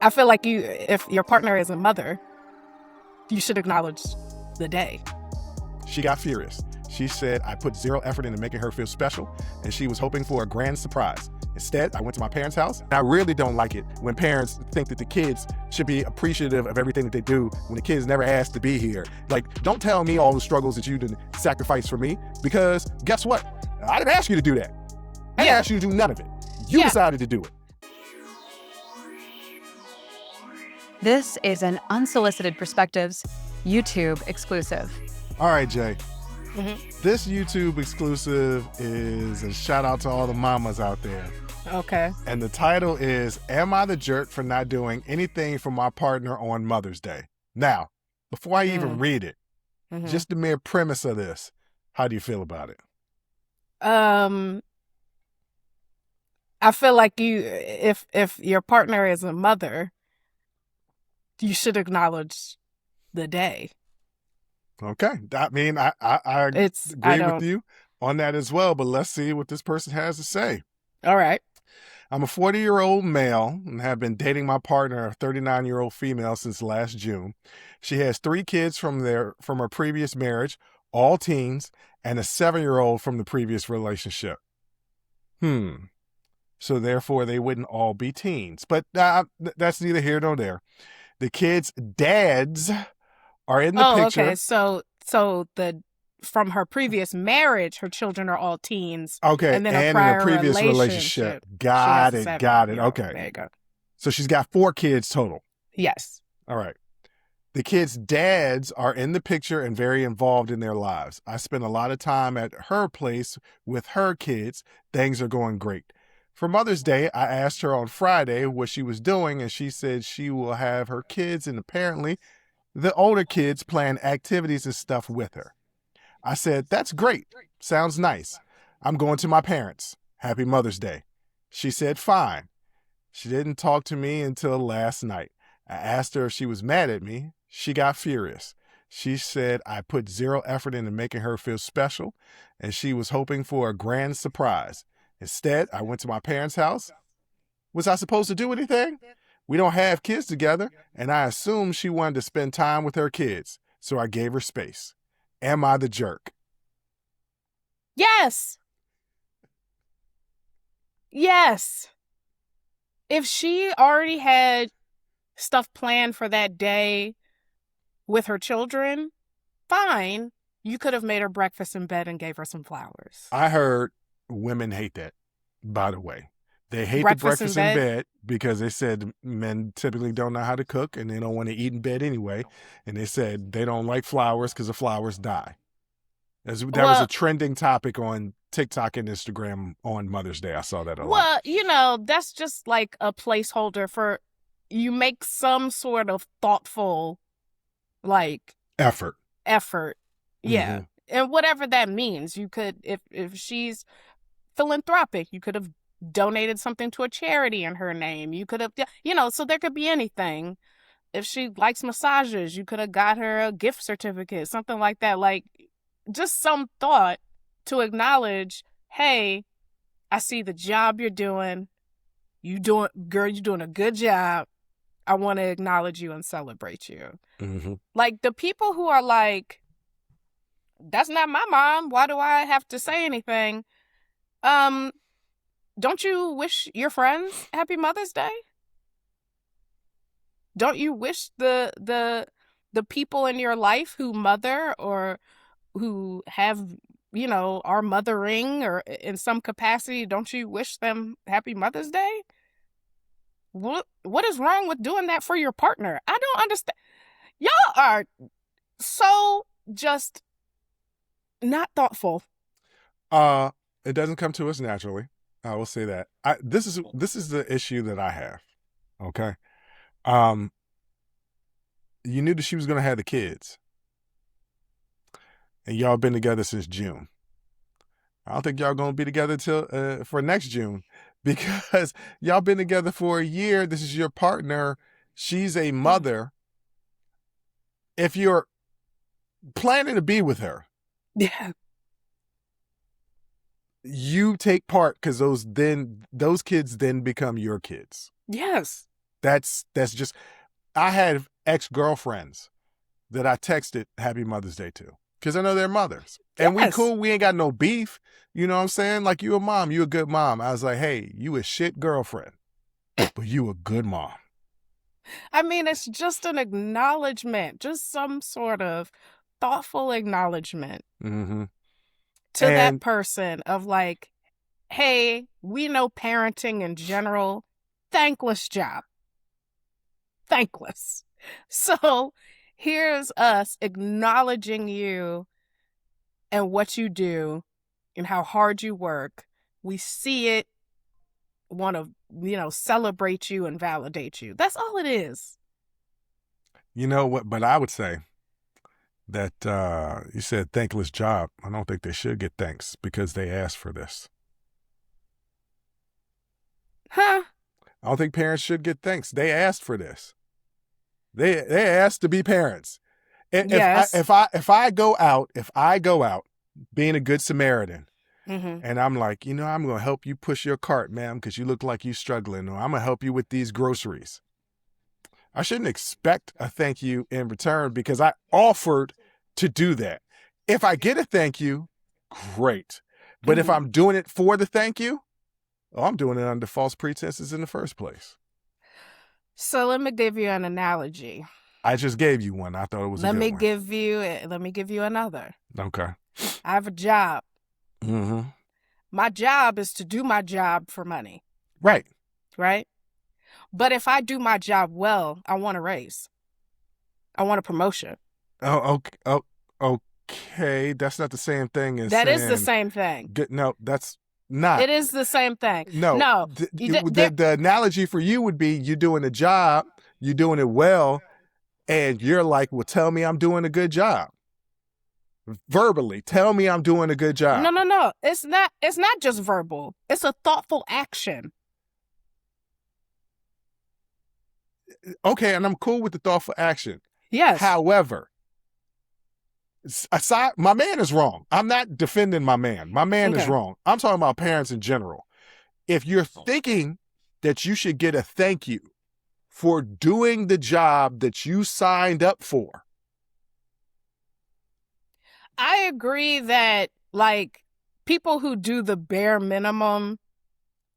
I feel like if your partner is a mother, you should acknowledge the day. She got furious. She said I put zero effort into making her feel special, and she was hoping for a grand surprise. Instead, I went to my parents' house. I really don't like it when parents think that the kids should be appreciative of everything that they do when the kids never asked to be here. Like, don't tell me all the struggles that you didn't sacrifice for me, because guess what? I didn't ask you to do that. I didn't ask you to do none of it. You decided to do it. This is an Unsolicited Perspectives YouTube exclusive. All right, Jay. This YouTube exclusive is a shout out to all the mamas out there. Okay. And the title is, Am I the Jerk for Not Doing Anything for My Partner on Mother's Day? Now, before I even read it, just the mere premise of this, how do you feel about it? I feel like if your partner is a mother, you should acknowledge the day. Okay. I mean, I agree with you on that as well, but let's see what this person has to say. All right. I'm a 40-year-old male and have been dating my partner, a 39-year-old female, since last June. She has 3 kids from her previous marriage, all teens, and a 7-year-old from the previous relationship. So therefore, they wouldn't all be teens. But that's neither here nor there. The kids' dads are in the picture. Okay. So from her previous marriage, her children are all teens. Okay, and then in a previous relationship. Got it. Okay. There you go. So she's got 4 kids total. Yes. All right. The kids' dads are in the picture and very involved in their lives. I spend a lot of time at her place with her kids. Things are going great. For Mother's Day, I asked her on Friday what she was doing, and she said she will have her kids and apparently the older kids plan activities and stuff with her. I said, that's great. Sounds nice. I'm going to my parents. Happy Mother's Day. She said, fine. She didn't talk to me until last night. I asked her if she was mad at me. She got furious. She said I put zero effort into making her feel special, and she was hoping for a grand surprise. Instead, I went to my parents' house. Was I supposed to do anything? We don't have kids together, and I assumed she wanted to spend time with her kids, so I gave her space. Am I the jerk? Yes. Yes. If she already had stuff planned for that day with her children, fine. You could have made her breakfast in bed and gave her some flowers. I heard women hate that, by the way. They hate the breakfast in bed because they said men typically don't know how to cook and they don't want to eat in bed anyway. And they said they don't like flowers because the flowers die. That was a trending topic on TikTok and Instagram on Mother's Day. I saw that a lot. Well, that's just like a placeholder for you make some sort of thoughtful, like effort. Yeah. Mm-hmm. And whatever that means, you could, if she's philanthropic, you could have donated something to a charity in her name. You could have, so there could be anything. If she likes massages, you could have got her a gift certificate, something like that. Like, just some thought to acknowledge, hey, I see the job you're doing. You're doing a good job. I want to acknowledge you and celebrate you. Mm-hmm. Like, the people who are like, that's not my mom. Why do I have to say anything? Don't you wish your friends Happy Mother's Day? Don't you wish the people in your life who mother or who have, are mothering or in some capacity, don't you wish them Happy Mother's Day? What is wrong with doing that for your partner? I don't understand. Y'all are so just not thoughtful. It doesn't come to us naturally. I will say that. This is the issue that I have. Okay. You knew that she was going to have the kids. And y'all been together since June. I don't think y'all going to be together till for next June because y'all been together for a year. This is your partner. She's a mother. If you're planning to be with her, yeah, you take part because those kids then become your kids. Yes. That's just, I had ex-girlfriends that I texted Happy Mother's Day to because I know they're mothers. And we cool. We ain't got no beef. You know what I'm saying? Like, you a mom. You a good mom. I was like, hey, you a shit girlfriend, but you a good mom. I mean, it's just an acknowledgement, just some sort of thoughtful acknowledgement to that person of like, hey, we know parenting in general, thankless job. Thankless. So here's us acknowledging you and what you do and how hard you work. We see it, want to, celebrate you and validate you. That's all it is. You know what? But I would say that you said thankless job. I don't think they should get thanks because they asked for this. Huh? I don't think parents should get thanks. They asked for this. They asked to be parents. Yes. If I go out being a good Samaritan, and I'm like, I'm going to help you push your cart, ma'am, because you look like you're struggling, or I'm going to help you with these groceries. I shouldn't expect a thank you in return because I offered to do that. If I get a thank you, great. But if I'm doing it for the thank you, I'm doing it under false pretenses in the first place. So let me give you an analogy. I just gave you one. I thought it was a good one. Let me give you another. Okay. I have a job. Mm-hmm. My job is to do my job for money. Right. Right? But if I do my job well, I want a raise. I want a promotion. Oh, okay. That's not the same thing as That is the same thing. No, that's not. It is the same thing. No. The analogy for you would be you're doing a job, you're doing it well, and you're like, well, tell me I'm doing a good job. Verbally, tell me I'm doing a good job. No. It's not just verbal. It's a thoughtful action. Okay, and I'm cool with the thoughtful action. Yes. However, aside, my man is wrong. I'm not defending my man. My man is wrong. I'm talking about parents in general. If you're thinking that you should get a thank you for doing the job that you signed up for. I agree that, like, people who do the bare minimum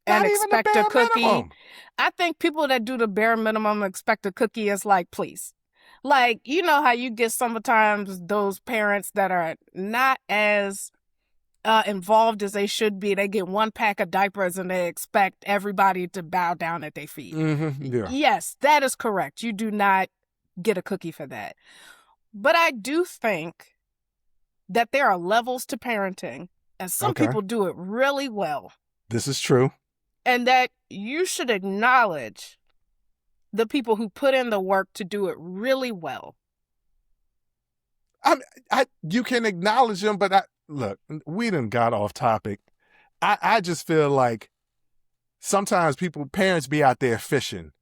and expect a cookie. Minimum. I think people that do the bare minimum and expect a cookie is like, please. Like, you know how you get sometimes those parents that are not as involved as they should be. They get one pack of diapers and they expect everybody to bow down at their feet. Yeah. Yes, that is correct. You do not get a cookie for that. But I do think that there are levels to parenting, and some people do it really well. This is true. And that you should acknowledge the people who put in the work to do it really well. You can acknowledge them, but look, we done got off topic. I just feel like sometimes parents be out there fishing,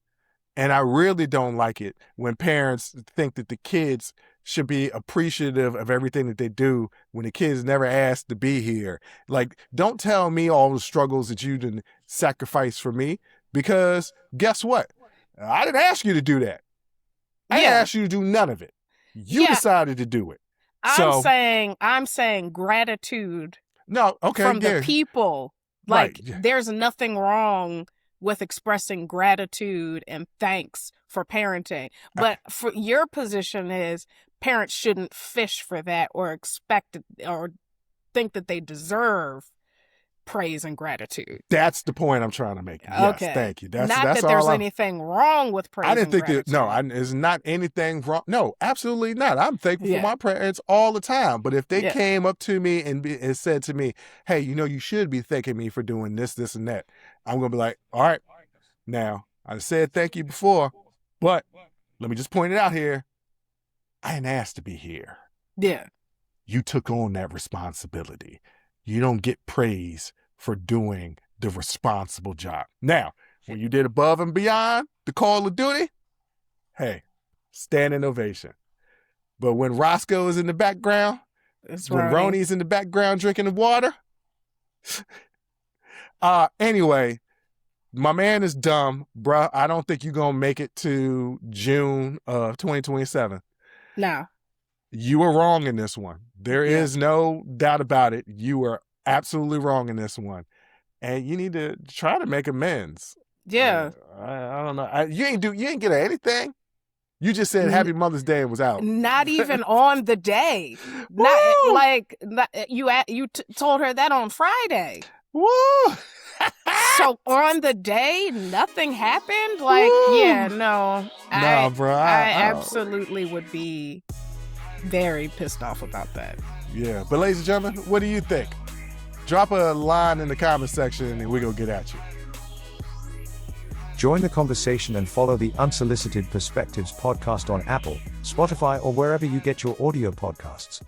and I really don't like it when parents think that the kids should be appreciative of everything that they do when the kids never asked to be here. Like, don't tell me all the struggles that you didn't sacrifice for me, because guess what? I didn't ask you to do that. I didn't ask you to do none of it. You decided to do it. I'm saying gratitude. No, okay, from the people. Like, there's nothing wrong with expressing gratitude and thanks for parenting. But for your position is parents shouldn't fish for that or expect it or think that they deserve praise and gratitude. That's the point I'm trying to make. Yes, thank you. That's that there's anything wrong with praise and gratitude. I didn't think there's not anything wrong. No, absolutely not. I'm thankful for my parents all the time. But if they came up to me and said to me, hey, you should be thanking me for doing this, this, and that, I'm going to be like, all right, now, I said thank you before, but let me just point it out here. I didn't ask to be here. Yeah. You took on that responsibility. You don't get praise for doing the responsible job. Now, when you did above and beyond the call of duty, hey, standing ovation. But when Roscoe is in the background, when Roni's in the background drinking the water, anyway, my man is dumb, bruh. I don't think you're going to make it to June of 2027. No. You were wrong in this one. There is no doubt about it. You were absolutely wrong in this one. And you need to try to make amends. Yeah. I don't know. You ain't get anything. You just said Happy Mother's Day and was out. Not even on the day. You told her that on Friday. Woo! So on the day, nothing happened? No. Bro. I absolutely would be very pissed off about that. Yeah. But ladies and gentlemen, what do you think? Drop a line in the comment section and we're going to get at you. Join the conversation and follow the Unsolicited Perspectives podcast on Apple, Spotify, or wherever you get your audio podcasts.